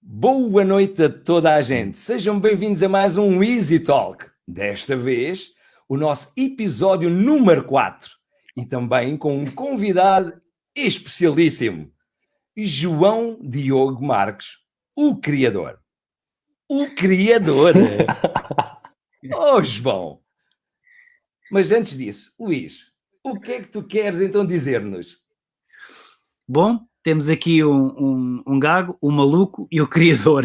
Boa noite a toda a gente. Sejam bem-vindos a mais um Easy Talk. Desta vez, o nosso episódio número 4. E também com um convidado especialíssimo, João Diogo Marques, o criador. O criador! Oh, João! Mas antes disso, Luís, o que é que tu queres então dizer-nos? Bom, temos aqui um gago, um maluco e o criador.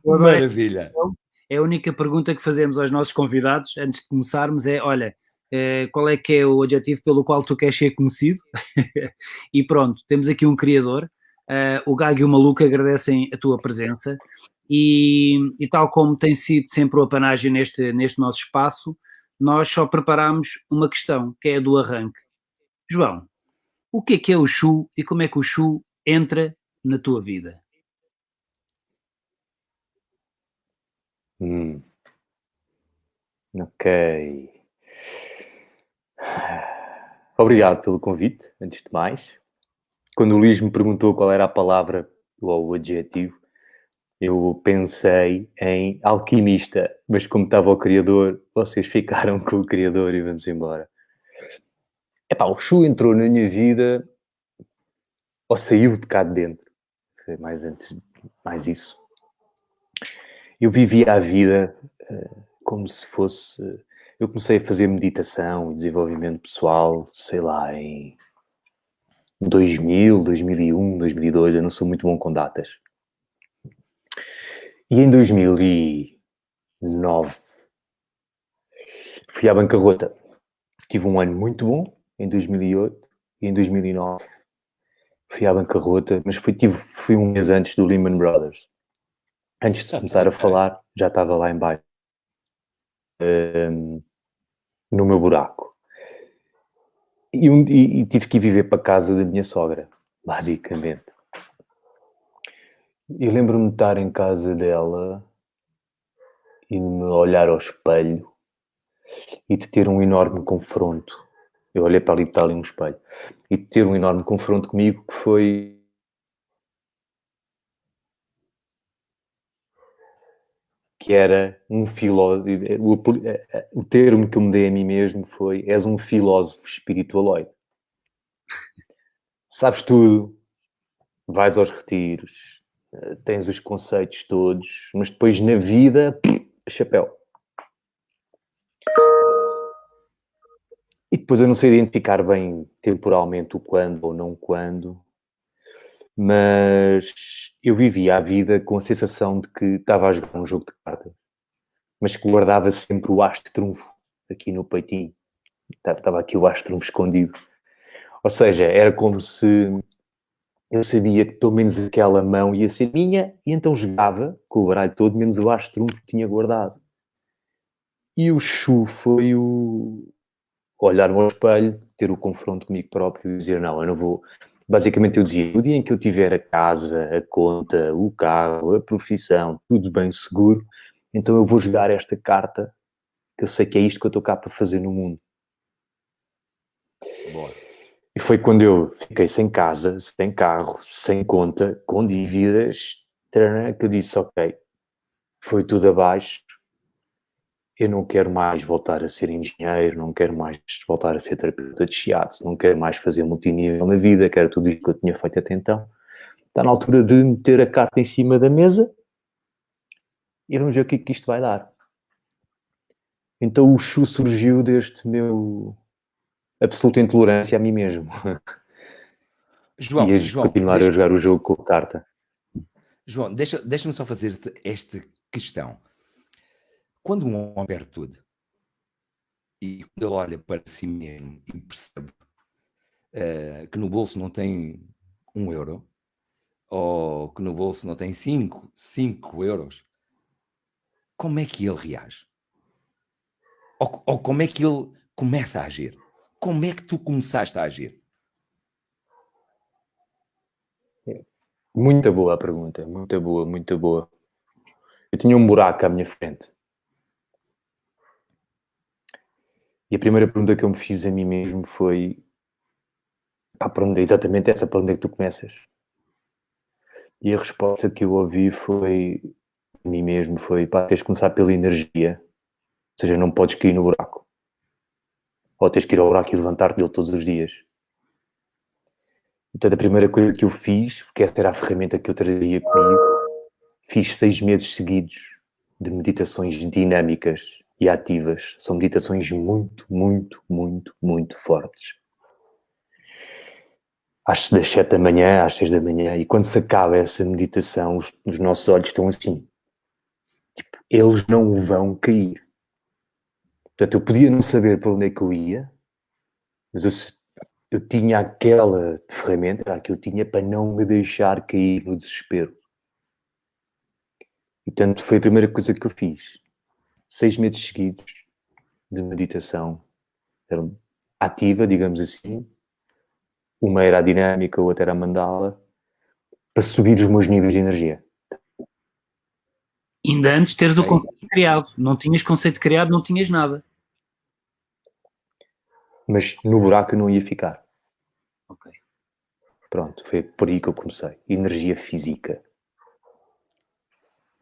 Maravilha! É a única pergunta que fazemos aos nossos convidados antes de começarmos é, olha, qual é que é o adjetivo pelo qual tu queres ser conhecido? E pronto, temos aqui um criador. O gago e o maluco agradecem a tua presença e tal como tem sido sempre o apanagem neste nosso espaço, nós só preparámos uma questão, que é a do arranque. João, o que é o Shu e como é que o Shu entra na tua vida? Ok. Obrigado pelo convite, antes de mais. Quando o Luís me perguntou qual era a palavra ou o adjetivo, eu pensei em alquimista, mas como estava o criador, vocês ficaram com o criador e vamos embora. Epá, o Shu entrou na minha vida ou saiu de cá de dentro. Foi mais isso. Eu vivia a vida como se fosse... Eu comecei a fazer meditação e desenvolvimento pessoal, sei lá, em 2000, 2001, 2002, eu não sou muito bom com datas. E em 2009 fui à bancarrota. Tive um ano muito bom, em 2008, e em 2009 fui à bancarrota, mas fui um mês antes do Lehman Brothers. Antes de começar a falar, já estava lá em baixo, no meu buraco. E tive que ir viver para a casa da minha sogra, basicamente. Eu lembro-me de estar em casa dela e de me olhar ao espelho e de ter um enorme confronto. Eu olhei para ali, está ali um espelho. E de ter um enorme confronto comigo que foi... que era um filósofo... O termo que eu me dei a mim mesmo foi: és um filósofo espiritualoide. Sabes tudo, vais aos retiros, tens os conceitos todos, mas depois na vida, chapéu. E depois eu não sei identificar bem temporalmente o quando ou não quando, mas eu vivia a vida com a sensação de que estava a jogar um jogo de cartas, mas que guardava sempre o as de trunfo aqui no peitinho. Estava aqui o as de trunfo escondido. Ou seja, era como se eu sabia que pelo menos aquela mão ia ser minha, e então jogava com o baralho todo, menos o as de trunfo que tinha guardado. E o Chu foi o olhar-me ao espelho, ter o confronto comigo próprio e dizer: não, eu não vou... Basicamente eu dizia: o dia em que eu tiver a casa, a conta, o carro, a profissão, tudo bem seguro, então eu vou jogar esta carta, que eu sei que é isto que eu estou cá para fazer no mundo. Boa. E foi quando eu fiquei sem casa, sem carro, sem conta, com dívidas, que eu disse: ok, foi tudo abaixo, eu não quero mais voltar a ser engenheiro, não quero mais voltar a ser terapeuta de shiatsu, não quero mais fazer multinível na vida, quero tudo isto que eu tinha feito até então. Está na altura de meter a carta em cima da mesa e vamos ver o que é que isto vai dar. Então o Shu surgiu deste meu absoluta intolerância a mim mesmo. João, E a continuar a jogar o jogo com a carta. João, deixa-me só fazer-te esta questão. Quando um homem perde tudo e quando ele olha para si mesmo e percebe que no bolso não tem 1 euro, ou que no bolso não tem 5 euros, como é que ele reage? Ou como é que ele começa a agir? Como é que tu começaste a agir? Muito boa a pergunta, muito boa, muito boa. Eu tinha um buraco à minha frente. E a primeira pergunta que eu me fiz a mim mesmo foi: pá, para onde é exatamente essa? Para onde é que tu começas? E a resposta que eu ouvi foi, a mim mesmo, foi, pá, tens de começar pela energia. Ou seja, não podes cair no buraco. Ou tens que ir ao buraco e levantar-te dele todos os dias. Então a primeira coisa que eu fiz, porque essa era a ferramenta que eu trazia comigo, fiz 6 meses seguidos de meditações dinâmicas e ativas. São meditações muito, muito, muito, muito fortes. Das 7 da manhã às 6 da manhã, e quando se acaba essa meditação, os nossos olhos estão assim. Tipo, eles não vão cair. Portanto, eu podia não saber para onde é que eu ia, mas eu tinha aquela ferramenta, era a que eu tinha para não me deixar cair no desespero. E, portanto, foi a primeira coisa que eu fiz. 6 meses seguidos de meditação ativa, digamos assim. Uma era a dinâmica, a outra era a mandala, para subir os meus níveis de energia. Ainda antes de teres o conceito criado. Não tinhas conceito criado, não tinhas nada. Mas no buraco eu não ia ficar. Ok. Pronto, foi por aí que eu comecei. Energia física.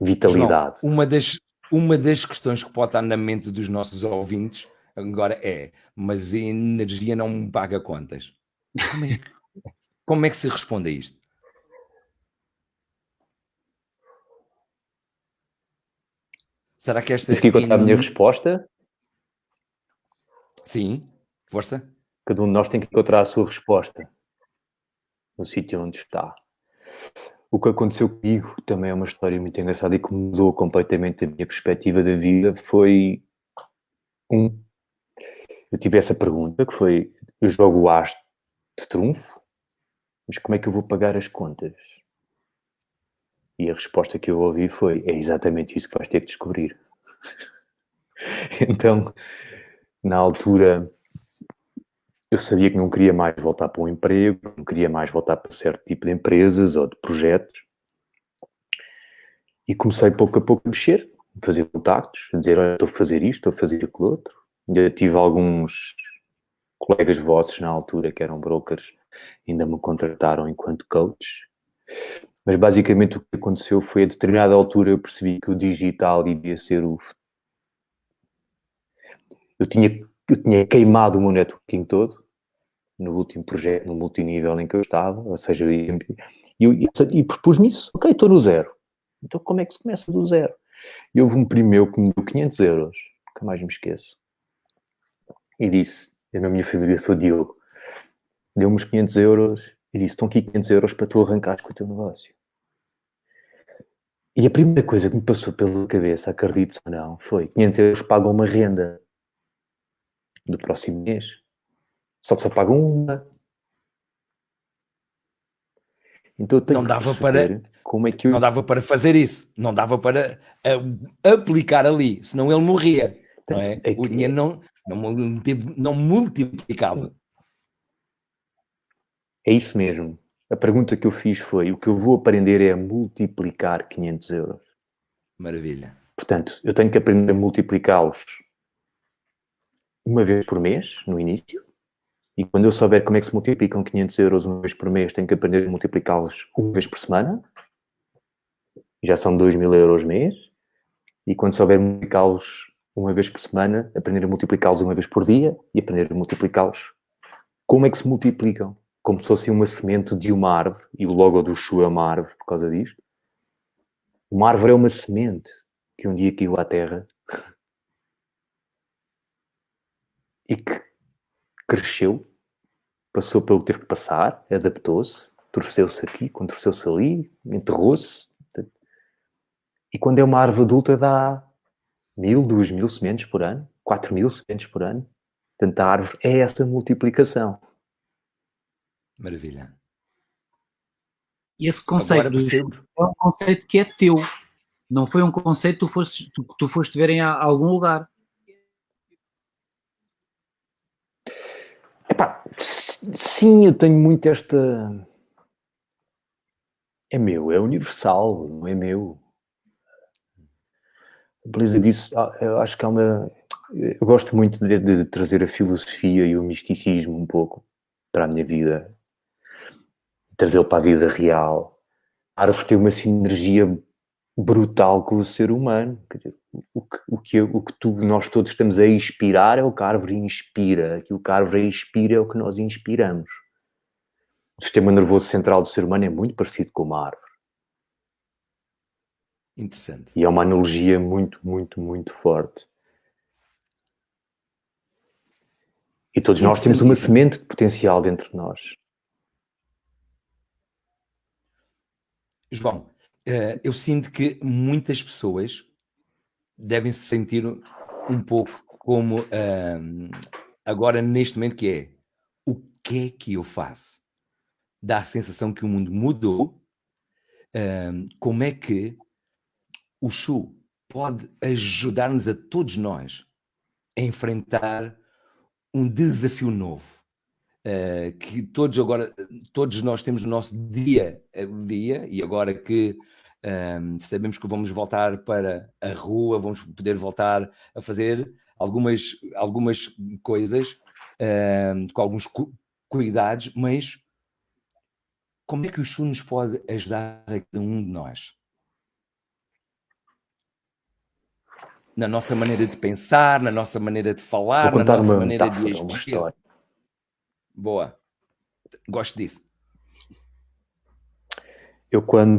Vitalidade. João, uma das questões que pode estar na mente dos nossos ouvintes agora é, mas a energia não me paga contas. Como é que se responde a isto? Será que esta... Tive que encontrar a minha resposta? Sim, força. Cada um de nós tem que encontrar a sua resposta no sítio onde está. O que aconteceu comigo também é uma história muito engraçada e que mudou completamente a minha perspectiva da vida. Eu tive essa pergunta que foi, eu jogo o as de trunfo, mas como é que eu vou pagar as contas? E a resposta que eu ouvi foi, é exatamente isso que vais ter que descobrir. Então, na altura, eu sabia que não queria mais voltar para um emprego, não queria mais voltar para certo tipo de empresas ou de projetos. E comecei pouco a pouco a mexer, a fazer contactos, a dizer, olha, estou a fazer isto, estou a fazer aquilo outro. Ainda tive alguns colegas vossos na altura, que eram brokers, ainda me contrataram enquanto coach. Mas basicamente o que aconteceu foi, a determinada altura, eu percebi que o digital iria ser o... Eu tinha queimado o meu networking todo, no último projeto, no multinível em que eu estava, ou seja, e propus-me isso. Ok, estou no zero. Então como é que se começa do zero? E houve um primo meu que me deu 500 euros, nunca mais me esqueço. E disse, eu na minha família sou Diogo, deu-me os 500 euros e disse, estão aqui 500 euros para tu arrancares com o teu negócio. E a primeira coisa que me passou pela cabeça, acredito ou não, foi 500 euros pagam uma renda do próximo mês. Só que só pagam uma. Então eu tenho Não que dava perceber como é que eu... Não dava para fazer isso. Não dava para aplicar ali. Senão ele morria. Não é? O dinheiro não multiplicava. É isso mesmo. A pergunta que eu fiz foi, o que eu vou aprender é a multiplicar 500 euros. Maravilha. Portanto, eu tenho que aprender a multiplicá-los uma vez por mês, no início. E quando eu souber como é que se multiplicam 500 euros uma vez por mês, tenho que aprender a multiplicá-los uma vez por semana. Já são 2.000 euros mês. E quando souber multiplicá-los uma vez por semana, aprender a multiplicá-los uma vez por dia e aprender a multiplicá-los. Como é que se multiplicam? Como se fosse uma semente de uma árvore, e o logo do Shu é uma árvore por causa disto. Uma árvore é uma semente que um dia caiu à terra e que cresceu, passou pelo que teve que passar, adaptou-se, torceu-se aqui, contorceu-se ali, enterrou-se. E quando é uma árvore adulta dá 1.000, 2.000 sementes por ano, 4.000 sementes por ano. Portanto, a árvore é essa multiplicação. Maravilha. E esse conceito é um conceito que é teu. Não foi um conceito que tu foste ver em algum lugar. Epá, sim, eu tenho muito esta... É meu, é universal, não é meu. A beleza disso, eu acho que há uma... Eu gosto muito de trazer a filosofia e o misticismo um pouco para a minha vida. Trazê-lo para a vida real. árvore tem uma sinergia brutal com o ser humano. Quer dizer, o que nós todos estamos a inspirar é o que a árvore inspira. Aquilo que a árvore inspira é o que nós inspiramos. O sistema nervoso central do ser humano é muito parecido com uma árvore. Interessante. E é uma analogia muito, muito, muito forte. E todos nós temos uma semente de potencial dentro de nós. João, eu sinto que muitas pessoas devem se sentir um pouco como agora neste momento, que é o que é que eu faço? Dá a sensação que o mundo mudou. Como é que o Shu pode ajudar-nos a todos nós a enfrentar um desafio novo? Que todos nós temos no nosso dia a dia, e agora que sabemos que vamos voltar para a rua, vamos poder voltar a fazer algumas coisas com alguns cuidados, mas como é que o Shu nos pode ajudar a cada um de nós? Na nossa maneira de pensar, na nossa maneira de falar, Vou na contar nossa uma maneira metáfora, de uma agir. história. Boa. Gosto disso. Eu como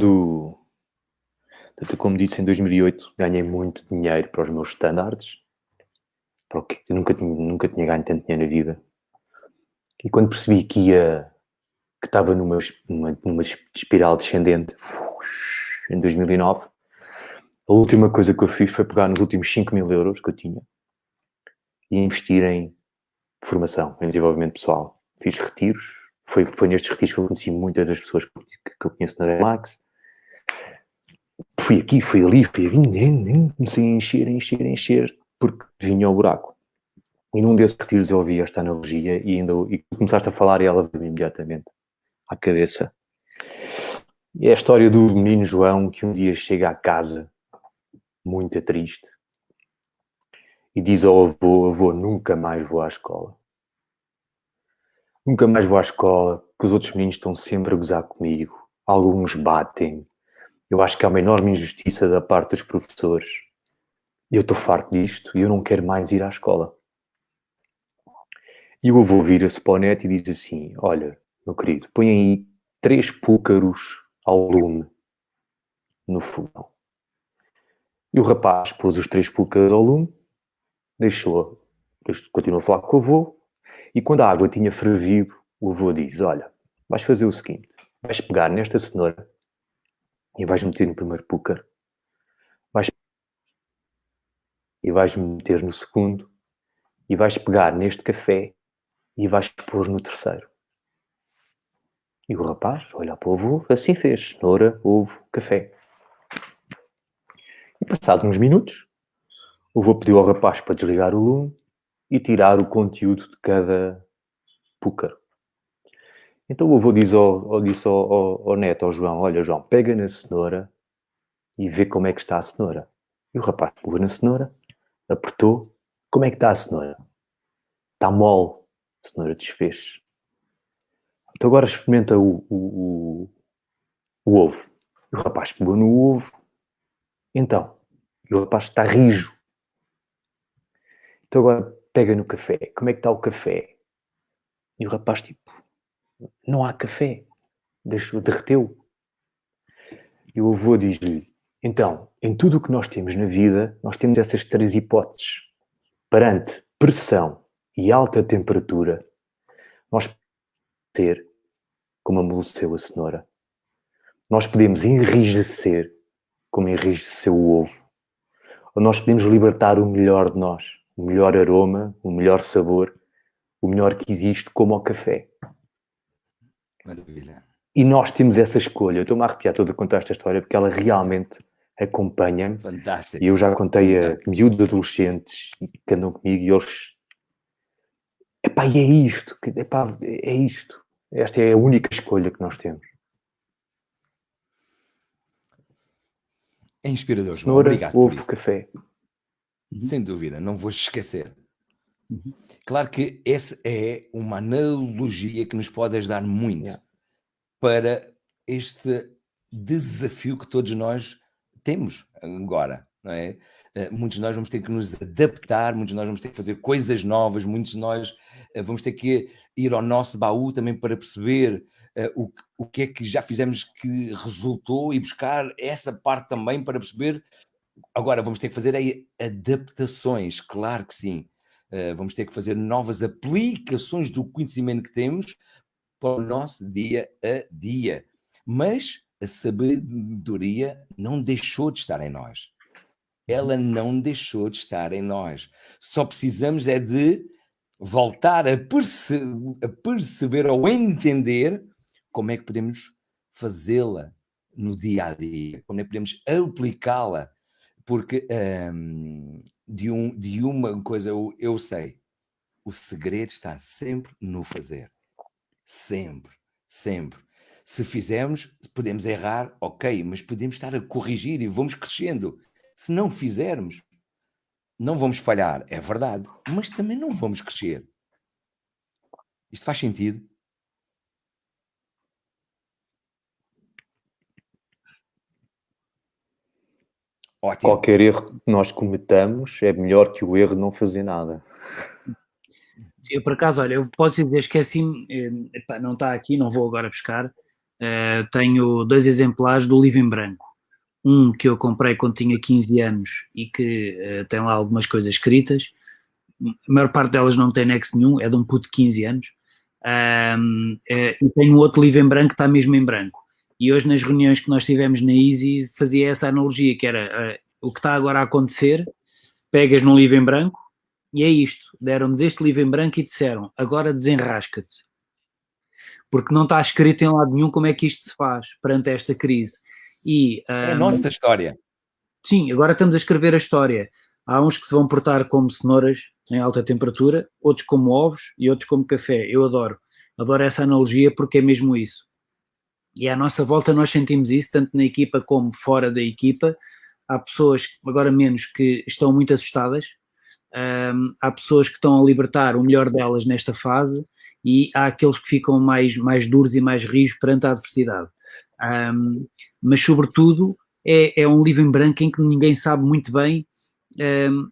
disse, em 2008, ganhei muito dinheiro para os meus estándares, para o que eu nunca tinha ganho tanto dinheiro na vida. E quando percebi que estava numa espiral descendente, em 2009, a última coisa que eu fiz foi pegar nos últimos 5.000 euros que eu tinha e investir em formação, em desenvolvimento pessoal. Fiz retiros, foi nestes retiros que eu conheci muitas das pessoas que eu conheço na Remax. Fui aqui, fui ali, comecei a encher, porque vinha ao buraco. E num desses retiros eu ouvi esta analogia e começaste a falar e ela veio imediatamente à cabeça. E é a história do menino João que um dia chega à casa muito triste e diz ao avô, nunca mais vou à escola. Nunca mais vou à escola, que os outros meninos estão sempre a gozar comigo. Alguns batem. Eu acho que há uma enorme injustiça da parte dos professores. Eu estou farto disto e eu não quero mais ir à escola. E o avô vira-se para o neto e diz assim: olha, meu querido, põe aí 3 púcaros ao lume no fogão. E o rapaz pôs os 3 púcaros ao lume, continuou a falar com o avô, e quando a água tinha fervido, o avô diz: olha, vais fazer o seguinte, vais pegar nesta cenoura e vais meter no primeiro púcar, e vais meter no segundo, e vais pegar neste café e vais pôr no terceiro. E o rapaz olha para o avô, assim fez: cenoura, ovo, café. E passados uns minutos, o avô pediu ao rapaz para desligar o lume e tirar o conteúdo de cada púcaro. Então o avô disse ao neto, ao João: olha, João, pega na cenoura e vê como é que está a cenoura. E o rapaz pegou na cenoura, apertou. Como é que está a cenoura? Está mole. A cenoura desfez. Então agora experimenta o ovo. E o rapaz pegou no ovo. Então, e o rapaz está rijo. Então agora pega no café. Como é que está o café? E o rapaz, não há café. Derreteu. E o avô diz-lhe: então, em tudo o que nós temos na vida, nós temos essas 3 hipóteses. Perante pressão e alta temperatura, nós podemos ter como amoleceu a cenoura. Nós podemos enrijecer como enrijeceu o ovo. Ou nós podemos libertar o melhor de nós, o melhor aroma, o melhor sabor, o melhor que existe, como ao café. Maravilha. E nós temos essa escolha. Eu estou-me a arrepiar todo a contar esta história porque ela realmente acompanha-me. Fantástico. E eu já contei a miúdos adolescentes que andam comigo e eles... Epá, e é isto. Epá, é isto. Esta é a única escolha que nós temos. É inspirador, João. Cenoura, Obrigado ovo, por isso. café. Sem dúvida, não vou esquecer. Claro que essa é uma analogia que nos pode ajudar muito para este desafio que todos nós temos agora, não é? Muitos de nós vamos ter que nos adaptar, muitos de nós vamos ter que fazer coisas novas, muitos de nós vamos ter que ir ao nosso baú também para perceber o que é que já fizemos que resultou e buscar essa parte também para perceber. Agora vamos ter que fazer aí adaptações, claro que sim. Vamos ter que fazer novas aplicações do conhecimento que temos para o nosso dia a dia. Mas a sabedoria não deixou de estar em nós. Ela não deixou de estar em nós. Só precisamos é de voltar a perceber ou entender como é que podemos fazê-la no dia a dia, como é que podemos aplicá-la. Porque de uma coisa eu sei, o segredo está sempre no fazer. Sempre, sempre. Se fizermos, podemos errar, ok, mas podemos estar a corrigir e vamos crescendo. Se não fizermos, não vamos falhar, é verdade, mas também não vamos crescer. Isto faz sentido? Ótimo. Qualquer erro que nós cometamos é melhor que o erro de não fazer nada. Eu, por acaso, olha, eu posso dizer, esqueci-me, não está aqui, não vou agora buscar, tenho 2 exemplares do livro em branco. Um que eu comprei quando tinha 15 anos e que tem lá algumas coisas escritas, a maior parte delas não tem nexo nenhum, é de um puto de 15 anos, e tenho outro livro em branco que está mesmo em branco. E hoje nas reuniões que nós tivemos na Easy fazia essa analogia, que era o que está agora a acontecer, pegas num livro em branco, e é isto, deram-nos este livro em branco e disseram, agora desenrasca-te. Porque não está escrito em lado nenhum como é que isto se faz perante esta crise. E, é a nossa história. Sim, agora estamos a escrever a história. Há uns que se vão portar como cenouras em alta temperatura, outros como ovos e outros como café. Eu adoro essa analogia porque é mesmo isso. E à nossa volta nós sentimos isso, tanto na equipa como fora da equipa. Há pessoas, agora menos, que estão muito assustadas. Há pessoas que estão a libertar o melhor delas nesta fase e há aqueles que ficam mais duros e mais rijos perante a adversidade. Mas, sobretudo, é um livro em branco em que ninguém sabe muito bem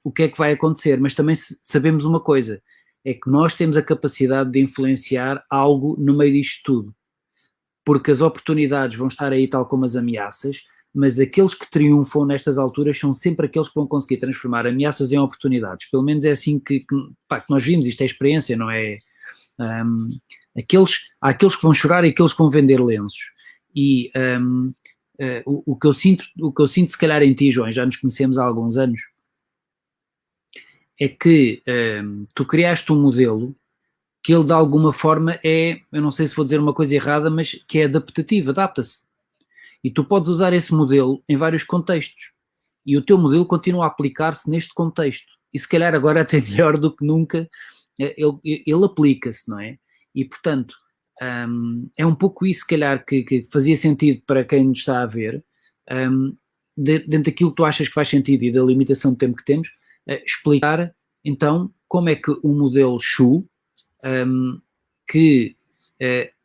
o que é que vai acontecer, mas também sabemos uma coisa, é que nós temos a capacidade de influenciar algo no meio disto tudo, porque as oportunidades vão estar aí tal como as ameaças, mas aqueles que triunfam nestas alturas são sempre aqueles que vão conseguir transformar ameaças em oportunidades. Pelo menos é assim que nós vimos, isto é experiência, não é? Há aqueles que vão chorar e aqueles que vão vender lenços. E o que eu sinto se calhar em ti, João, já nos conhecemos há alguns anos, é que tu criaste um modelo que ele de alguma forma eu não sei se vou dizer uma coisa errada, mas que é adaptativo, adapta-se. E tu podes usar esse modelo em vários contextos. E o teu modelo continua a aplicar-se neste contexto. E se calhar agora até melhor do que nunca, ele aplica-se, não é? E portanto, é um pouco isso, se calhar, que fazia sentido para quem nos está a ver, dentro daquilo que tu achas que faz sentido e da limitação de tempo que temos, explicar então como é que o modelo Shu, que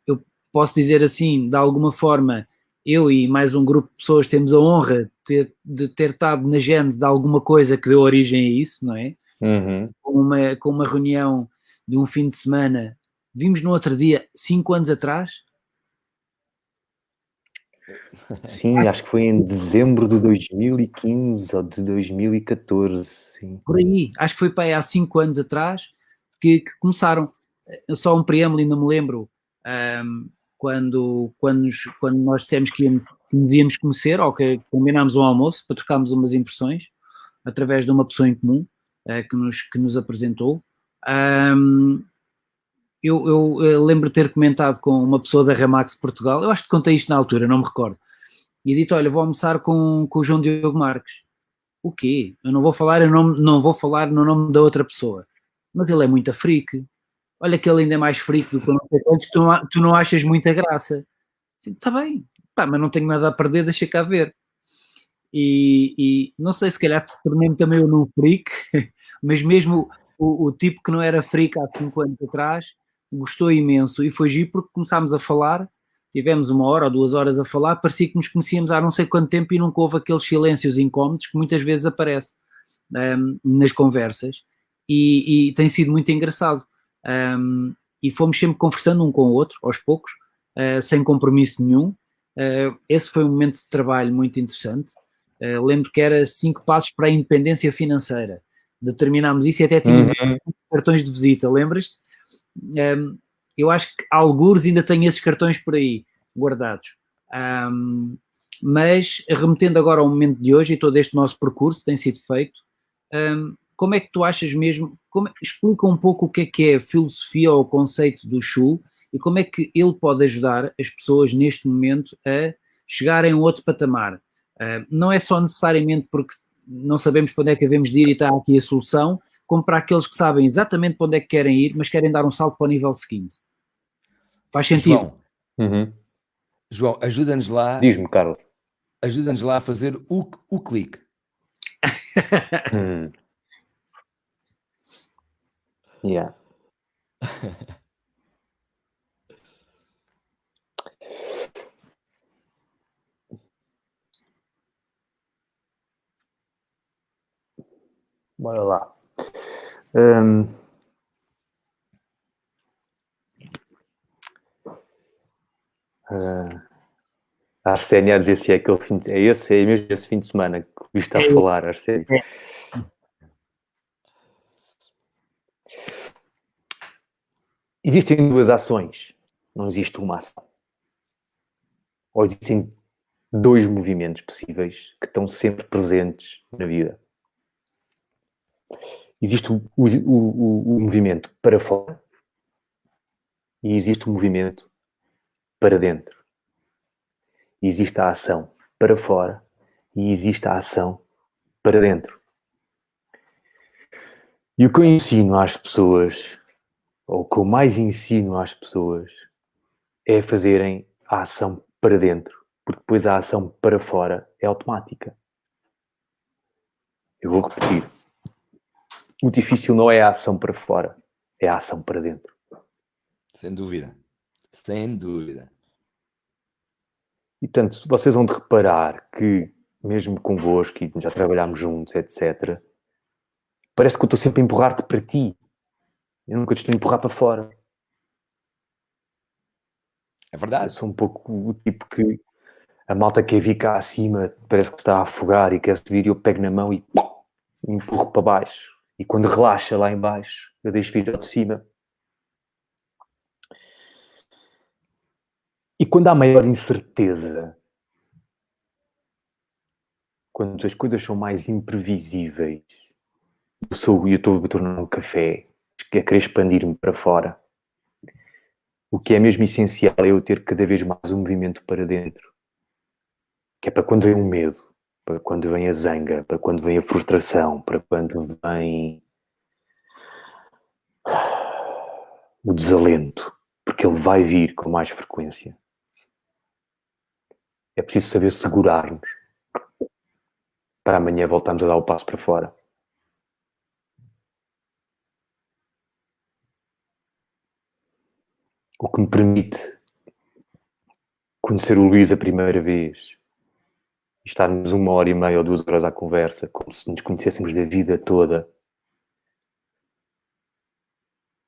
eu posso dizer assim, de alguma forma, eu e mais um grupo de pessoas temos a honra de ter estado na gênese de alguma coisa que deu origem a isso, não é? Uhum. Com uma reunião de um fim de semana, vimos no outro dia, 5 anos atrás. Sim, acho que foi em dezembro de 2015 ou de 2014, sim. Por aí, acho que foi para aí há 5 anos atrás que começaram. Só um preâmbulo, ainda me lembro, quando nós dissemos que nos íamos conhecer, ou que combinámos um almoço para trocarmos umas impressões, através de uma pessoa em comum que nos apresentou. Eu lembro de ter comentado com uma pessoa da Remax Portugal, eu acho que contei isto na altura, não me recordo, e dito, olha, vou almoçar com o João Diogo Marques. O quê? Eu não vou falar no nome da outra pessoa, mas ele é muito freak. Olha que ele ainda é mais freak do que eu não sei quantos, tu não achas muita graça. Está bem, mas não tenho nada a perder, deixa cá ver. E não sei, se calhar tornei-me também eu num freak, mas mesmo o tipo que não era freak há 5 anos atrás, gostou imenso e foi giro porque começámos a falar tivemos 1 hora ou 2 horas a falar, parecia que nos conhecíamos há não sei quanto tempo e nunca houve aqueles silêncios incómodos que muitas vezes aparecem nas conversas, e tem sido muito engraçado. E fomos sempre conversando um com o outro, aos poucos, sem compromisso nenhum. Esse foi um momento de trabalho muito interessante. Lembro que era 5 passos para a independência financeira. Determinámos isso e até tínhamos cartões de visita, lembras-te? Eu acho que algures ainda têm esses cartões por aí guardados. Mas remetendo agora ao momento de hoje e todo este nosso percurso tem sido feito, como é que tu achas mesmo, explica um pouco o que é a filosofia ou o conceito do Shu e como é que ele pode ajudar as pessoas neste momento a chegarem a um outro patamar. Não é só necessariamente porque não sabemos para onde é que devemos de ir e está aqui a solução, como para aqueles que sabem exatamente para onde é que querem ir, mas querem dar um salto para o nível seguinte. Faz sentido? João, ajuda-nos lá. Diz-me, Carlos. Ajuda-nos lá a fazer o clique. Yeah. Bora lá. A Arsénia a dizer se é aquele fim de... é mesmo esse fim de semana que o bicho está a falar, Arsénia. Existem 2 ações, não existe uma ação. Ou existem 2 movimentos possíveis que estão sempre presentes na vida. Existe o movimento para fora e existe o movimento para dentro. Existe a ação para fora e existe a ação para dentro. E o que eu ensino às pessoas, ou o que eu mais ensino às pessoas, é fazerem a ação para dentro, porque depois a ação para fora é automática. Eu vou repetir. O difícil não é a ação para fora, é a ação para dentro. Sem dúvida. Sem dúvida. E, portanto, vocês vão de reparar que, mesmo convosco, e já trabalhámos juntos, etc., parece que eu estou sempre a empurrar-te para ti. Eu nunca te estou a empurrar para fora. É verdade. Eu sou um pouco o tipo que a malta quer vir cá acima, parece que está a afogar e quer subir, e eu pego na mão e empurro para baixo. E quando relaxa lá em baixo, eu deixo vir ao de cima. E quando há maior incerteza, quando as coisas são mais imprevisíveis, eu estou a tornar um café, que é querer expandir-me para fora. O que é mesmo essencial é eu ter cada vez mais um movimento para dentro. Que é para quando vem o medo, para quando vem a zanga, para quando vem a frustração, para quando vem o desalento, porque ele vai vir com mais frequência. É preciso saber segurar-nos para amanhã voltarmos a dar o passo para fora. O que me permite conhecer o Luís a primeira vez, estarmos 1h30 ou 2 horas à conversa, como se nos conhecêssemos da vida toda,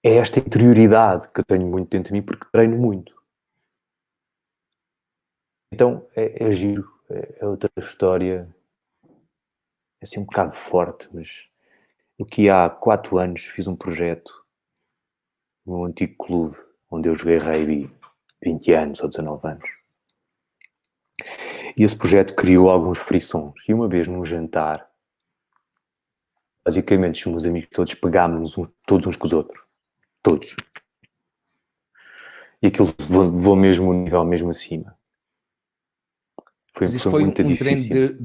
é esta interioridade que eu tenho muito dentro de mim, porque treino muito. Então, é giro, é outra história, é assim um bocado forte, mas eu que há 4 anos fiz um projeto no antigo clube, onde eu joguei rugby 20 anos ou 19 anos. E esse projeto criou alguns friçons. E uma vez num jantar, basicamente os meus amigos todos pegámos todos uns com os outros. Todos. E aquilo levou mesmo um nível mesmo acima. Foi muito difícil.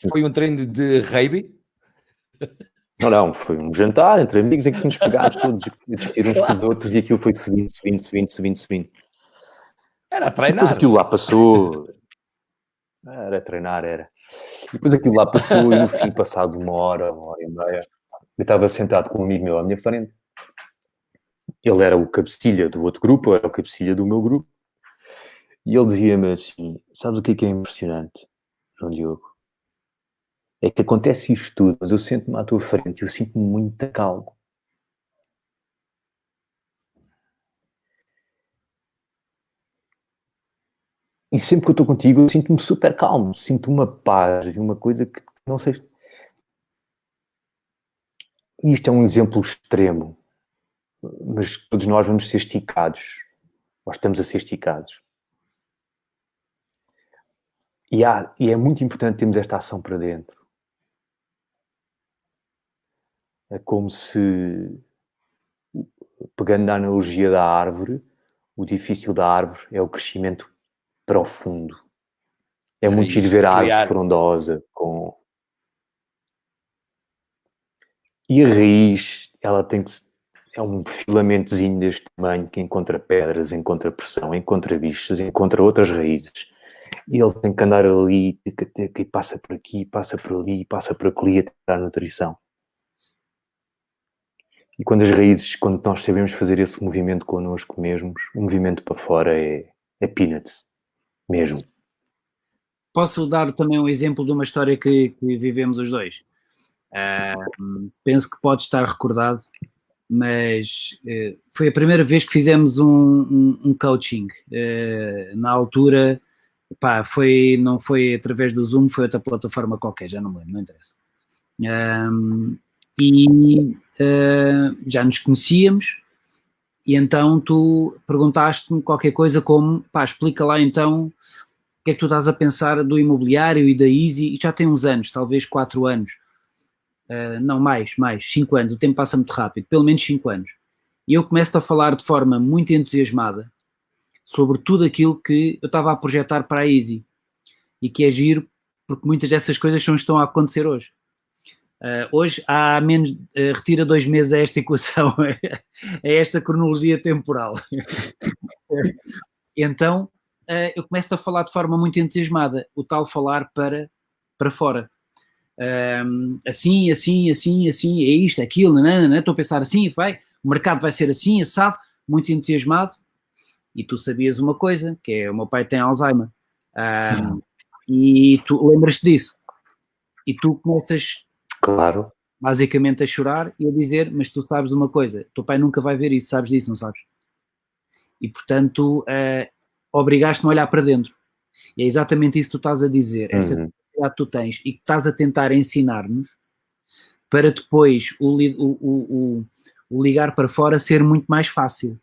Foi um treino de rugby? Não, foi um jantar entre amigos em que nos pegámos todos a discutir uns com os outros e aquilo foi subindo. Era a treinar. Depois aquilo lá passou. Era treinar, era. E depois aquilo lá passou e no fim, passado 1h e meia, eu estava sentado com um amigo meu à minha frente. Ele era o cabecilha do outro grupo, eu era o cabecilha do meu grupo. E ele dizia-me assim, sabes o que é impressionante, João Diogo? É que acontece isto tudo, mas eu sento-me à tua frente e eu sinto-me muito calmo. E sempre que eu estou contigo, eu sinto-me super calmo, sinto uma paz e uma coisa que não sei. Isto é um exemplo extremo, mas todos nós vamos ser esticados, ou estamos a ser esticados. E é muito importante termos esta ação para dentro. É como se, pegando na analogia da árvore, o difícil da árvore é o crescimento profundo. É muito giro ver a árvore frondosa com... E a raiz, ela tem que... É um filamentozinho deste tamanho que encontra pedras, encontra pressão, encontra bichos, encontra outras raízes. E ele tem que andar ali, e passa por aqui, passa por ali, passa por ali até dar nutrição. E quando as raízes, quando nós sabemos fazer esse movimento connosco mesmos, o movimento para fora é peanuts, mesmo. Posso dar também um exemplo de uma história que vivemos os dois. Penso que pode estar recordado, mas foi a primeira vez que fizemos um coaching. Na altura, pá, não foi através do Zoom, foi outra plataforma qualquer, já não me lembro, não interessa. Já nos conhecíamos, e então tu perguntaste-me qualquer coisa como, pá, explica lá então o que é que tu estás a pensar do imobiliário e da Easy, e já tem uns anos, talvez 4 anos, não mais, 5 anos, o tempo passa muito rápido, pelo menos 5 anos, e eu começo a falar de forma muito entusiasmada sobre tudo aquilo que eu estava a projetar para a Easy, e que é giro, porque muitas dessas coisas estão a acontecer hoje. Hoje há menos, retira 2 meses a esta equação, a esta cronologia temporal. Então, eu começo a falar de forma muito entusiasmada, o tal falar para fora. Assim, é isto, aquilo, não, estou a pensar assim, o mercado vai ser assim, assado, muito entusiasmado. E tu sabias uma coisa, que é o meu pai tem Alzheimer. E tu lembras-te disso. E tu começas, claro, basicamente a chorar e a dizer, mas tu sabes uma coisa, teu pai nunca vai ver isso, sabes disso, não sabes? E portanto, obrigaste-me a olhar para dentro. E é exatamente isso que tu estás a dizer, essa capacidade que tu tens e que estás a tentar ensinar-nos para depois o ligar para fora ser muito mais fácil.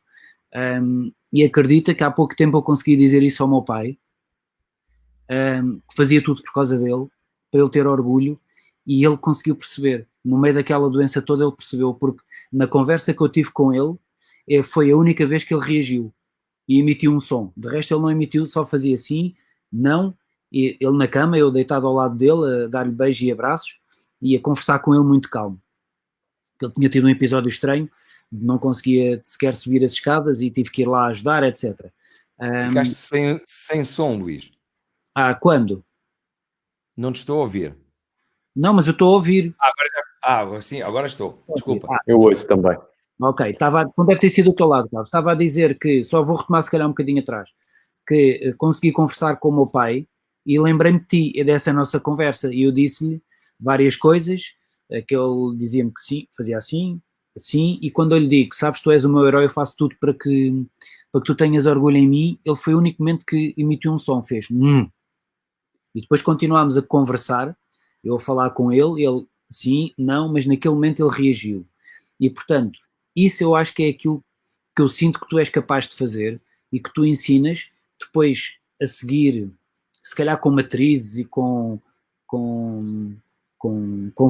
E acredita que há pouco tempo eu consegui dizer isso ao meu pai, que fazia tudo por causa dele, para ele ter orgulho, e ele conseguiu perceber. No meio daquela doença toda ele percebeu, porque na conversa que eu tive com ele, foi a única vez que ele reagiu e emitiu um som. De resto ele não emitiu, só fazia assim, não, e ele na cama, eu deitado ao lado dele, a dar-lhe beijos e abraços, e a conversar com ele muito calmo. Ele tinha tido um episódio estranho, não conseguia sequer subir as escadas e tive que ir lá ajudar, etc. Ficaste sem som, Luís. Quando? Não te estou a ouvir. Não, mas eu estou a ouvir. Sim, agora estou. Desculpa. Eu ouço também. Ok, não deve ter sido do teu lado, Carlos. Estava a dizer que, só vou retomar se calhar um bocadinho atrás, que consegui conversar com o meu pai e lembrei-me de ti e dessa nossa conversa, e eu disse-lhe várias coisas, que ele dizia-me que sim, fazia assim, e quando eu lhe digo, sabes, tu és o meu herói, eu faço tudo para que tu tenhas orgulho em mim, ele foi o único momento que emitiu um som, fez E depois continuámos a conversar, eu a falar com ele sim, não, mas naquele momento ele reagiu. E portanto, isso eu acho que é aquilo que eu sinto que tu és capaz de fazer e que tu ensinas depois a seguir, se calhar com matrizes e com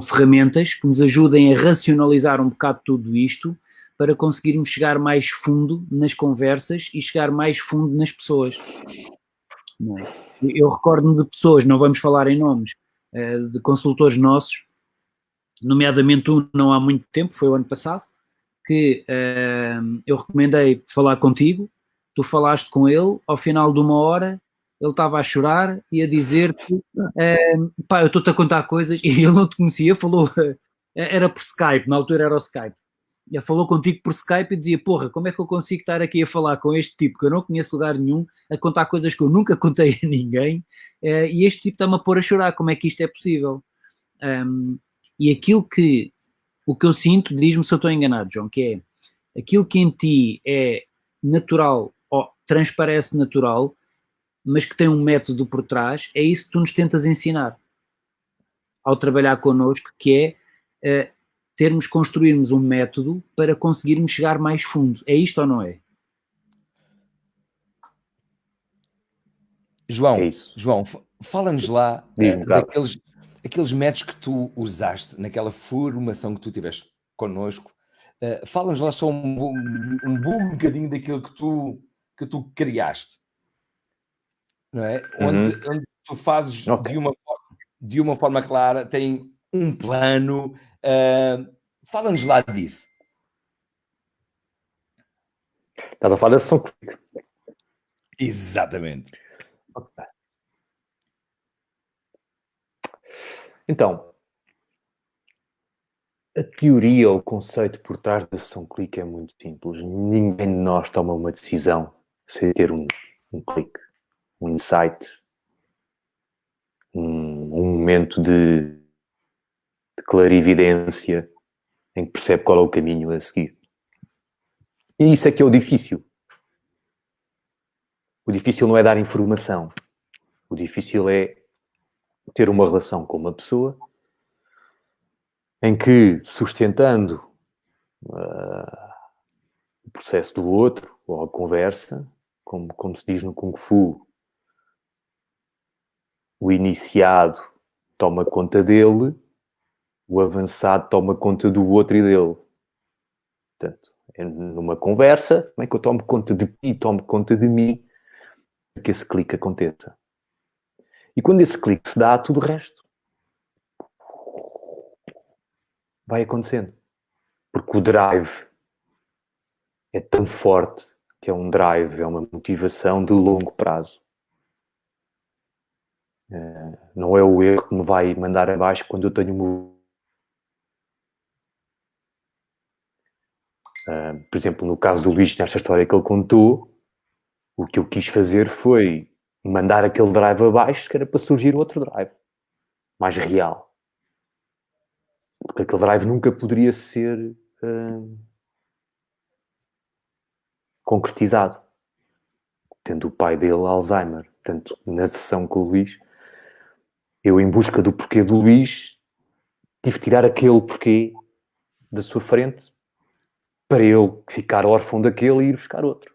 ferramentas que nos ajudem a racionalizar um bocado tudo isto para conseguirmos chegar mais fundo nas conversas e chegar mais fundo nas pessoas. Não é? Eu recordo-me de pessoas, não vamos falar em nomes, de consultores nossos, nomeadamente um não há muito tempo, foi o ano passado, que eu recomendei falar contigo, tu falaste com ele, ao final de 1 hora ele estava a chorar e a dizer-te pá, eu estou-te a contar coisas, e ele não te conhecia, falou, era por Skype, na altura era o Skype, Já falou contigo por Skype e dizia, porra, como é que eu consigo estar aqui a falar com este tipo que eu não conheço lugar nenhum, a contar coisas que eu nunca contei a ninguém, e este tipo está-me a pôr a chorar, como é que isto é possível? E o que eu sinto, diz-me se eu estou enganado, João, que é aquilo que em ti é natural, ou transparece natural, mas que tem um método por trás, é isso que tu nos tentas ensinar ao trabalhar connosco, que é construirmos um método para conseguirmos chegar mais fundo. É isto ou não é? João, É isso. fala-nos lá Diz-me, Carlos. aqueles métodos que tu usaste naquela formação que tu tiveste connosco. Fala-nos lá só um bom bocadinho daquilo que tu criaste, não é? Onde tu fazes Ok. de uma forma clara, tem um plano. Fala-nos lá disso. Estás a falar da sessão clique. Exatamente. Ok. Então, a teoria ou o conceito por trás da sessão clique é muito simples. Ninguém de nós toma uma decisão sem ter um clique, um insight, um momento de clarividência em que percebe qual é o caminho a seguir. E isso é que é o difícil. O difícil não é dar informação. O difícil é ter uma relação com uma pessoa em que, sustentando o processo do outro, ou a conversa, como se diz no Kung Fu, o iniciado toma conta dele, o avançado toma conta do outro e dele. Portanto, numa conversa, como é que eu tomo conta de ti, tomo conta de mim, para que esse clique aconteça. E quando esse clique se dá, tudo o resto vai acontecendo. Porque o drive é tão forte que é um drive, é uma motivação de longo prazo. Não é o erro que me vai mandar abaixo quando eu tenho por exemplo, no caso do Luís, nesta história que ele contou, o que eu quis fazer foi mandar aquele drive abaixo, que era para surgir outro drive, mais real. Porque aquele drive nunca poderia ser concretizado, tendo o pai dele Alzheimer. Portanto, na sessão com o Luís, eu, em busca do porquê do Luís, tive de tirar aquele porquê da sua frente para ele ficar órfão daquele e ir buscar outro.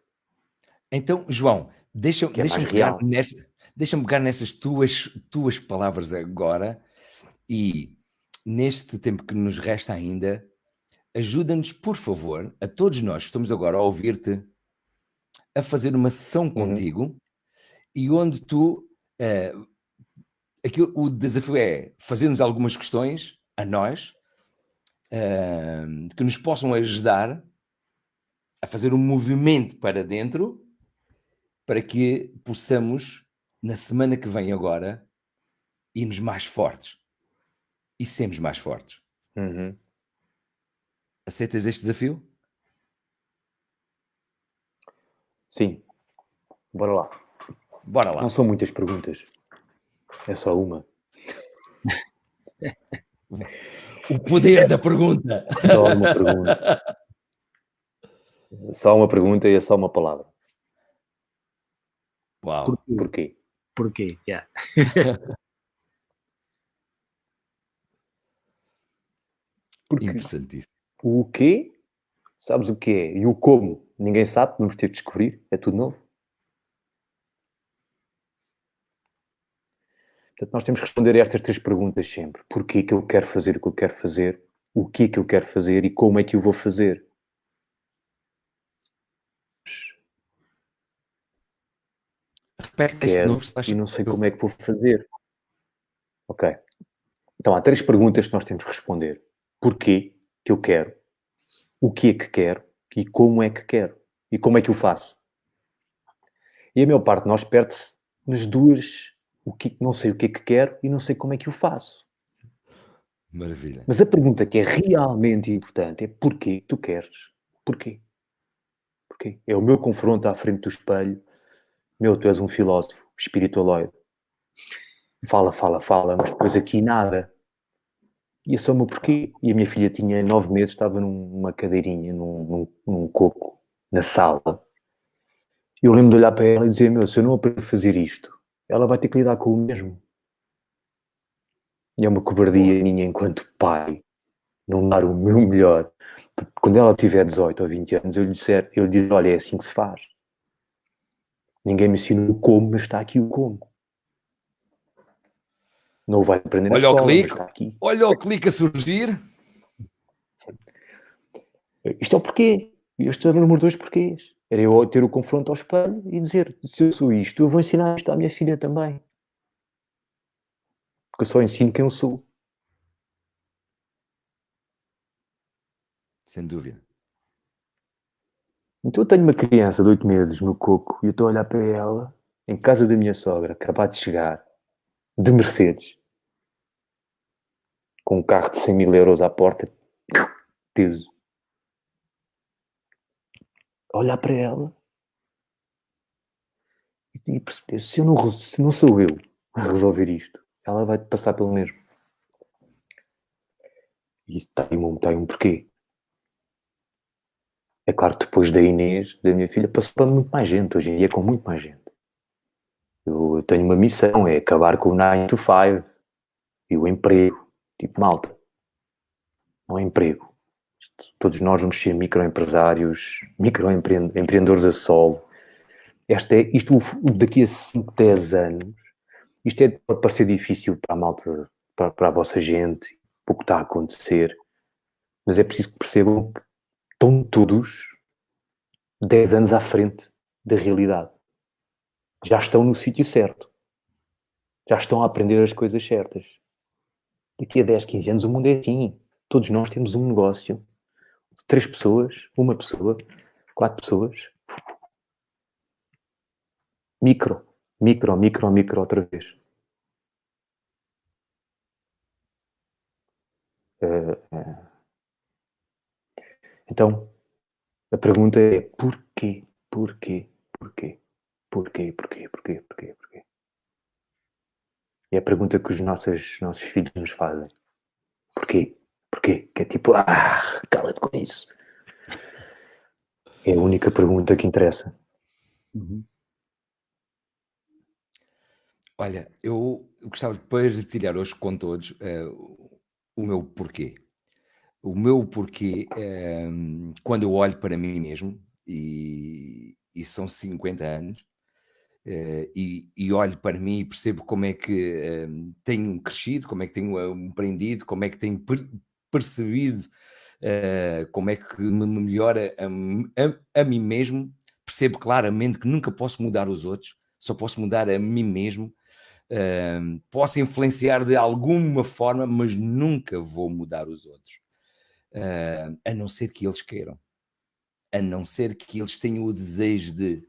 Então, João, deixa-me pegar nessas tuas palavras agora e, neste tempo que nos resta ainda, ajuda-nos, por favor, a todos nós que estamos agora a ouvir-te, a fazer uma sessão contigo e onde tu... o desafio é fazer-nos algumas questões a nós que nos possam ajudar a fazer um movimento para dentro para que possamos, na semana que vem agora, irmos mais fortes e sermos mais fortes. Aceitas este desafio? Sim. Bora lá. Bora lá. Não são muitas perguntas. É só uma. O poder da pergunta. Só uma pergunta. Só uma pergunta e é só uma palavra. Uau. Porquê? Porquê? Yeah. Porque Interessantíssimo. o quê, sabes o que é? E o como, ninguém sabe, vamos ter que descobrir. É tudo novo. Portanto, nós temos que responder a estas 3 perguntas sempre. Porquê que eu quero fazer o que eu quero fazer? O que é que eu quero fazer e como é que eu vou fazer? Quero e não sei como é que vou fazer. Ok. Então, há 3 perguntas que nós temos que responder. Porquê que eu quero? O que é que quero? E como é que quero? E como é que eu faço? E a maior parte de nós perde-se nas duas, não sei o que é que quero e não sei como é que o faço. Maravilha. Mas a pergunta que é realmente importante é porquê tu queres? Porquê? Porquê? É o meu confronto à frente do espelho. Meu, tu és um filósofo espiritualoide. Fala, fala, fala, mas depois aqui nada. E esse é o meu porquê. E a minha filha tinha 9 meses, estava numa cadeirinha, num coco, na sala. E eu lembro de olhar para ela e dizer, meu, se eu não aprender a fazer isto, ela vai ter que lidar com o mesmo. E é uma cobardia minha enquanto pai, não dar o meu melhor. Porque quando ela tiver 18 ou 20 anos, eu lhe dizer, olha, é assim que se faz. Ninguém me ensinou o como, mas está aqui o como. Não o vai aprender na Olha o escola, mas clique, está aqui. olha o clique a surgir. Isto é o porquê. Estes eram os meus 2 porquês. Era eu ter o confronto ao espelho e dizer, se eu sou isto, eu vou ensinar isto à minha filha também. Porque eu só ensino quem eu sou. Sem dúvida. Então eu tenho uma criança de 8 meses no coco e eu estou a olhar para ela, em casa da minha sogra, acabado de chegar, de Mercedes, com um carro de 100 mil euros à porta, teso. Olhar para ela e perceber, se não sou eu a resolver isto, ela vai passar pelo mesmo. E isso está aí um porquê. É claro que depois da Inês, da minha filha, passou para muito mais gente, hoje em dia com muito mais gente. Eu tenho uma missão, é acabar com o 9 to 5 e o emprego. Tipo, malta, não é emprego. Todos nós vamos ser microempresários, microempreendedores a solo. Isto daqui a 5, 10 anos, isto pode parecer difícil para a malta, para a vossa gente, para o que está a acontecer, mas é preciso que percebam que estão todos 10 anos à frente da realidade. Já estão no sítio certo. Já estão a aprender as coisas certas. Daqui a 10, 15 anos o mundo é assim. Todos nós temos um negócio. 3 pessoas, 1 pessoa, 4 pessoas. Micro outra vez. Então, a pergunta é porquê? Porquê? Porquê? Porquê? Porquê? Porquê? Porquê? Porquê? É a pergunta que os nossos filhos nos fazem. Porquê? Porquê? Que é tipo, cala-te com isso. É a única pergunta que interessa. Uhum. Olha, eu gostava depois de partilhar hoje com todos o meu porquê. O meu porquê, quando eu olho para mim mesmo, e são 50 anos, e olho para mim e percebo como é que tenho crescido, como é que tenho aprendido, como é que tenho percebido, como é que me melhora a mim mesmo, percebo claramente que nunca posso mudar os outros, só posso mudar a mim mesmo. Posso influenciar de alguma forma, mas nunca vou mudar os outros, a não ser que eles queiram, a não ser que eles tenham o desejo de,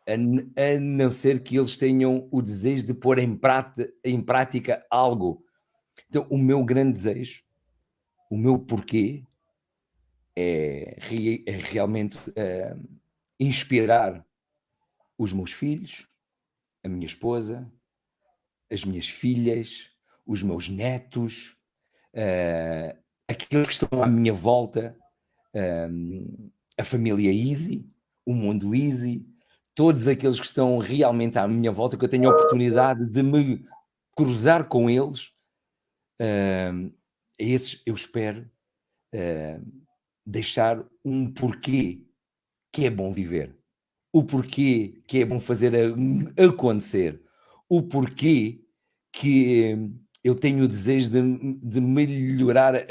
a não ser que eles tenham o desejo de pôr em prática algo. Então, o meu grande desejo, o meu porquê é realmente inspirar os meus filhos, a minha esposa, as minhas filhas, os meus netos, aqueles que estão à minha volta, a família Easy, o mundo Easy, todos aqueles que estão realmente à minha volta, que eu tenho a oportunidade de me cruzar com eles, esses eu espero deixar um porquê que é bom viver, o porquê que é bom fazer acontecer, o porquê que eu tenho o desejo de melhorar a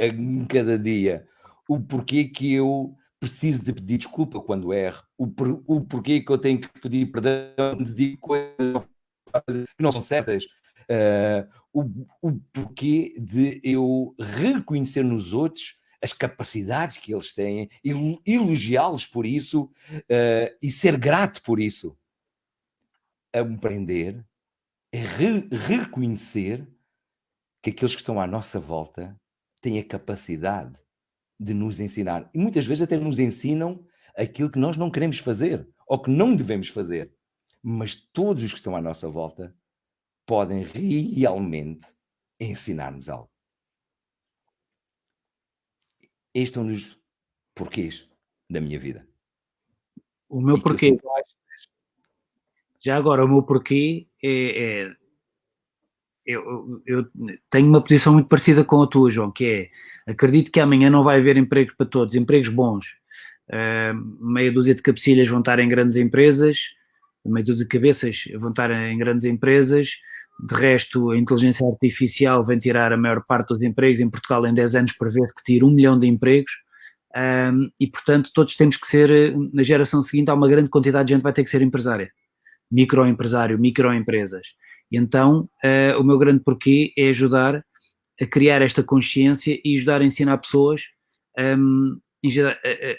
cada dia, o porquê que eu preciso de pedir desculpa quando erro, o porquê que eu tenho que pedir perdão de dizer coisas que não são certas, o porquê de eu reconhecer nos outros as capacidades que eles têm, elogiá-los por isso e ser grato por isso. Aprender é reconhecer que aqueles que estão à nossa volta têm a capacidade de nos ensinar. E muitas vezes até nos ensinam aquilo que nós não queremos fazer ou que não devemos fazer. Mas todos os que estão à nossa volta podem realmente ensinar-nos algo. Este é um dos porquês da minha vida. O meu E que eu porquê, sinto mais. já agora, o meu porquê eu tenho uma posição muito parecida com a tua, João, que é, acredito que amanhã não vai haver empregos para todos, empregos bons. Meia dúzia de cabecilhas vão estar em grandes empresas, meia dúzia de cabeças vão estar em grandes empresas, de resto a inteligência artificial vem tirar a maior parte dos empregos. Em Portugal em 10 anos prevê-se que tire 1 milhão de empregos, e portanto todos temos que ser, na geração seguinte há uma grande quantidade de gente que vai ter que ser empresária, microempresário, microempresas. E então o meu grande porquê é ajudar a criar esta consciência e ajudar a ensinar pessoas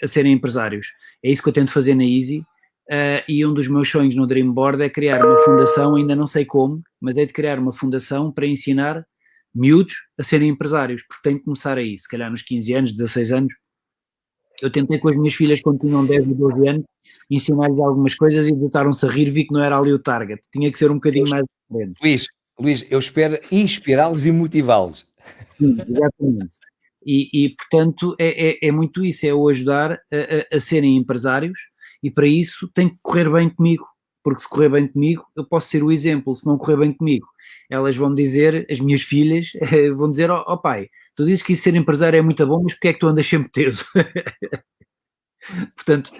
a serem empresários. É isso que eu tento fazer na Easy, e um dos meus sonhos no Dream Board é criar uma fundação, ainda não sei como, mas é de criar uma fundação para ensinar miúdos a serem empresários, porque tem que começar aí, se calhar nos 15 anos, 16 anos. Eu tentei com as minhas filhas quando tinham 10 e 12 anos, ensinar-lhes algumas coisas e botaram-se a rir, vi que não era ali o target, tinha que ser um bocadinho mais diferente. Luís, eu espero inspirá-los e motivá-los. Sim, exatamente. E portanto, é muito isso, é o ajudar a serem empresários, e para isso tem que correr bem comigo, porque se correr bem comigo, eu posso ser o exemplo. Se não correr bem comigo, elas vão dizer, as minhas filhas, vão dizer, ó pai, tu dizes que isso ser empresário é muito bom, mas porque é que tu andas sempre teso? Portanto,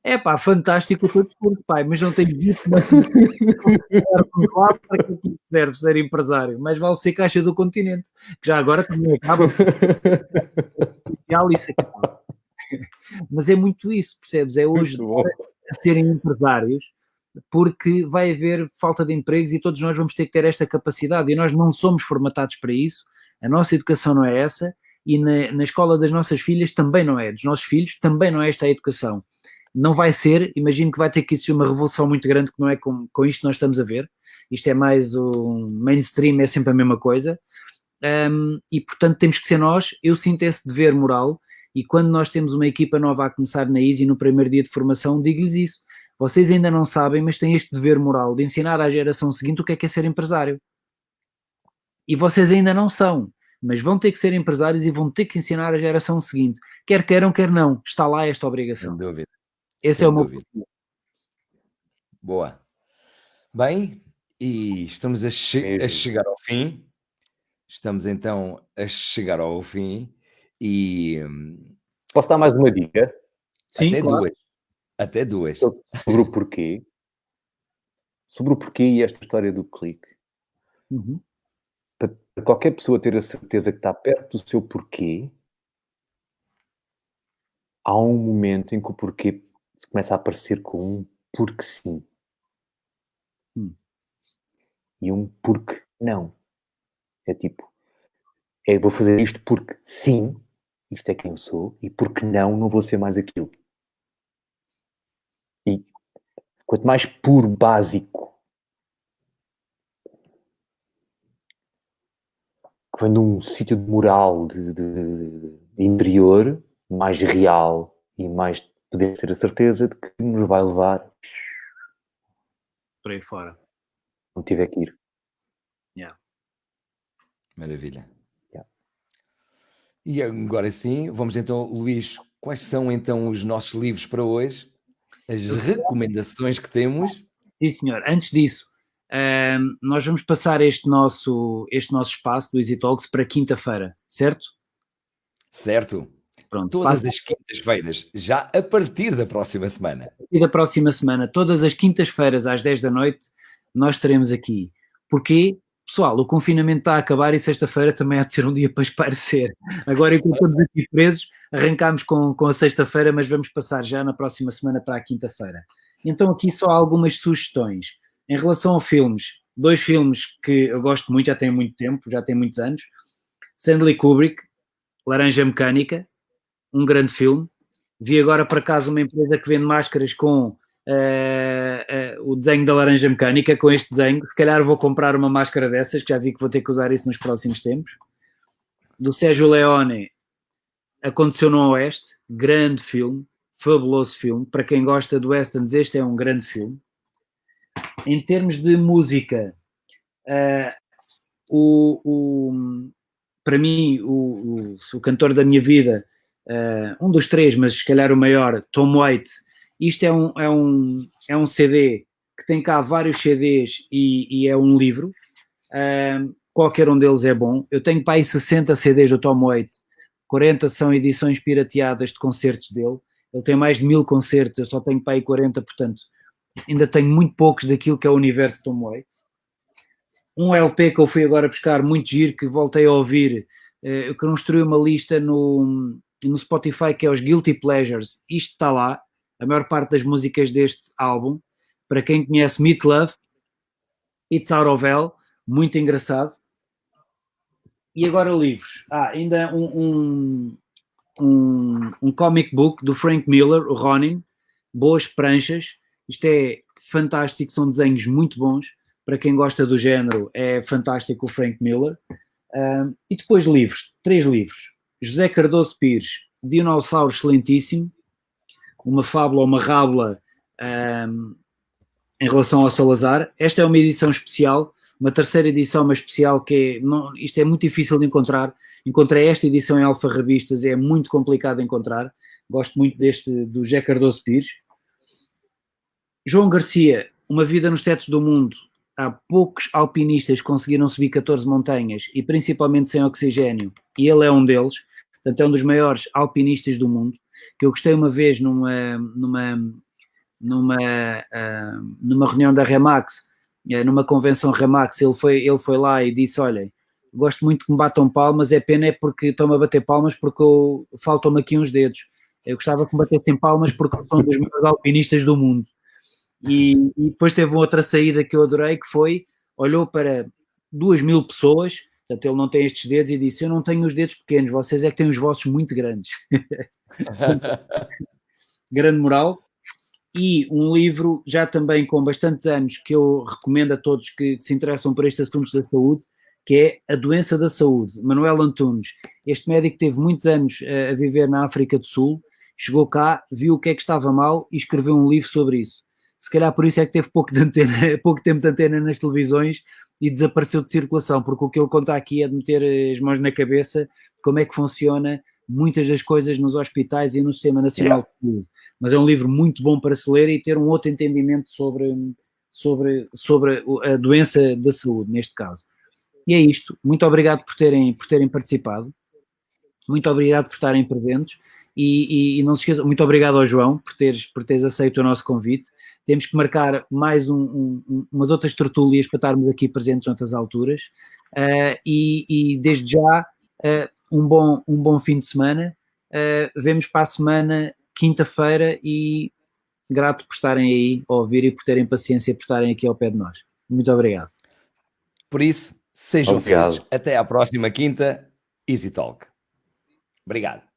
é pá, fantástico o teu discurso, pai, mas não tenho dito para que aquilo serve ser empresário, mas vale ser caixa do continente, que já agora também acaba, isso acaba. Mas é muito isso, percebes? É hoje a serem empresários, porque vai haver falta de empregos e todos nós vamos ter que ter esta capacidade, e nós não somos formatados para isso, a nossa educação não é essa, e na escola das nossas filhas também não é, dos nossos filhos também não é esta a educação. Não vai ser, imagino que vai ter que existir uma revolução muito grande, que não é com isto que nós estamos a ver, isto é mais um mainstream, é sempre a mesma coisa, e portanto temos que ser nós. Eu sinto esse dever moral, e quando nós temos uma equipa nova a começar na Easy, no primeiro dia de formação, digo-lhes isso, vocês ainda não sabem, mas têm este dever moral de ensinar à geração seguinte o que é ser empresário, e vocês ainda não são, mas vão ter que ser empresários e vão ter que ensinar a geração seguinte, quer queiram, quer não, está lá esta obrigação. Sem dúvida. Esse é o meu porquê. Boa. Bem, e estamos a chegar ao fim. Estamos então a chegar ao fim e... Posso dar mais uma dica? Sim, até claro. duas. Até duas. Sobre o porquê. Sobre o porquê e esta história do clique. Uhum. Para qualquer pessoa ter a certeza que está perto do seu porquê, há um momento em que o porquê se começa a aparecer com um porque sim. E um porque não. É tipo, vou fazer isto porque sim, isto é quem eu sou, e porque não vou ser mais aquilo. E quanto mais puro, básico, que vem de um sítio de moral, de interior, mais real e mais podemos ter a certeza de que nos vai levar por aí fora. Não tiver que ir. Yeah. Maravilha. Yeah. E agora sim, vamos então, Luís, quais são então os nossos livros para hoje? As recomendações que temos? Sim, senhor. Antes disso, nós vamos passar este nosso espaço do Easy Talks para quinta-feira, certo? Certo. Pronto. Todas as quintas-feiras, já a partir da próxima semana. E da próxima semana, todas as quintas-feiras às 10 da noite, nós estaremos aqui. Porquê? Pessoal, o confinamento está a acabar e sexta-feira também há de ser um dia para espairecer. Agora, enquanto estamos aqui presos, arrancámos com a sexta-feira, mas vamos passar já na próxima semana para a quinta-feira. Então aqui só algumas sugestões. Em relação a filmes, 2 filmes que eu gosto muito, já tem muito tempo, já tem muitos anos. Stanley Kubrick, Laranja Mecânica, um grande filme. Vi agora por acaso uma empresa que vende máscaras com o desenho da Laranja Mecânica. Com este desenho, se calhar vou comprar uma máscara dessas, que já vi que vou ter que usar isso nos próximos tempos. Do Sérgio Leone, Aconteceu no Oeste, grande filme, fabuloso filme. Para quem gosta do westerns, este é um grande filme. Em termos de música, para mim, o cantor da minha vida, um dos três, mas se calhar o maior, Tom Waits. Isto é um CD que tem cá vários CDs e é um livro. Qualquer um deles é bom. Eu tenho para aí 60 CDs do Tom Waits, 40 são edições pirateadas de concertos dele. Ele tem mais de 1000 concertos, eu só tenho para aí 40, portanto, ainda tenho muito poucos daquilo que é o universo de Tom Waits. Um LP que eu fui agora buscar, muito giro, que voltei a ouvir, eu construí uma lista no Spotify, que é os Guilty Pleasures. Isto está lá, a maior parte das músicas deste álbum. Para quem conhece Meat Love, It's Out of Hell, muito engraçado. E agora livros. Ainda um comic book do Frank Miller, o Ronin, boas pranchas. Isto é fantástico, são desenhos muito bons. Para quem gosta do género, é fantástico o Frank Miller. E depois livros, 3 livros. José Cardoso Pires, Dinossauro excelentíssimo, uma fábula ou uma rábula em relação ao Salazar. Esta é uma edição especial, uma terceira edição, mas especial, isto é muito difícil de encontrar. Encontrei esta edição em Alfarrabistas, é muito complicado de encontrar. Gosto muito do José Cardoso Pires. João Garcia, Uma Vida nos Tetos do Mundo. Há poucos alpinistas que conseguiram subir 14 montanhas, e principalmente sem oxigênio, e ele é um deles. Portanto, é um dos maiores alpinistas do mundo, que eu gostei uma vez numa reunião da Remax, numa convenção Remax. Ele foi lá e disse: olhem, gosto muito que me batam palmas, é pena porque estão-me a bater palmas porque faltam-me aqui uns dedos. Eu gostava que me batessem palmas porque eu sou um dos maiores alpinistas do mundo. E depois teve outra saída que eu adorei, que foi, olhou para 2000 pessoas, portanto ele não tem estes dedos, e disse: eu não tenho os dedos pequenos, vocês é que têm os vossos muito grandes. Grande moral. E um livro já também com bastantes anos, que eu recomendo a todos que se interessam por estes assuntos da saúde, que é A Doença da Saúde, Manuel Antunes. Este médico teve muitos anos a viver na África do Sul, chegou cá, viu o que é que estava mal e escreveu um livro sobre isso. Se calhar por isso é que teve pouco tempo de antena nas televisões e desapareceu de circulação, porque o que ele conta aqui é de meter as mãos na cabeça, como é que funciona muitas das coisas nos hospitais e no Sistema Nacional de Saúde. Mas é um livro muito bom para se ler e ter um outro entendimento sobre a doença da saúde, neste caso. E é isto. Muito obrigado por terem participado. Muito obrigado por estarem presentes. E não se esqueçam, muito obrigado ao João por teres aceito o nosso convite. Temos que marcar mais umas outras tertúlias para estarmos aqui presentes noutras alturas. E desde já, um bom fim de semana. Vemos para a semana, quinta-feira, e grato por estarem aí a ouvir e por terem paciência, por estarem aqui ao pé de nós. Muito obrigado. Por isso, sejam felizes. Até à próxima quinta. Easy Talk. Obrigado.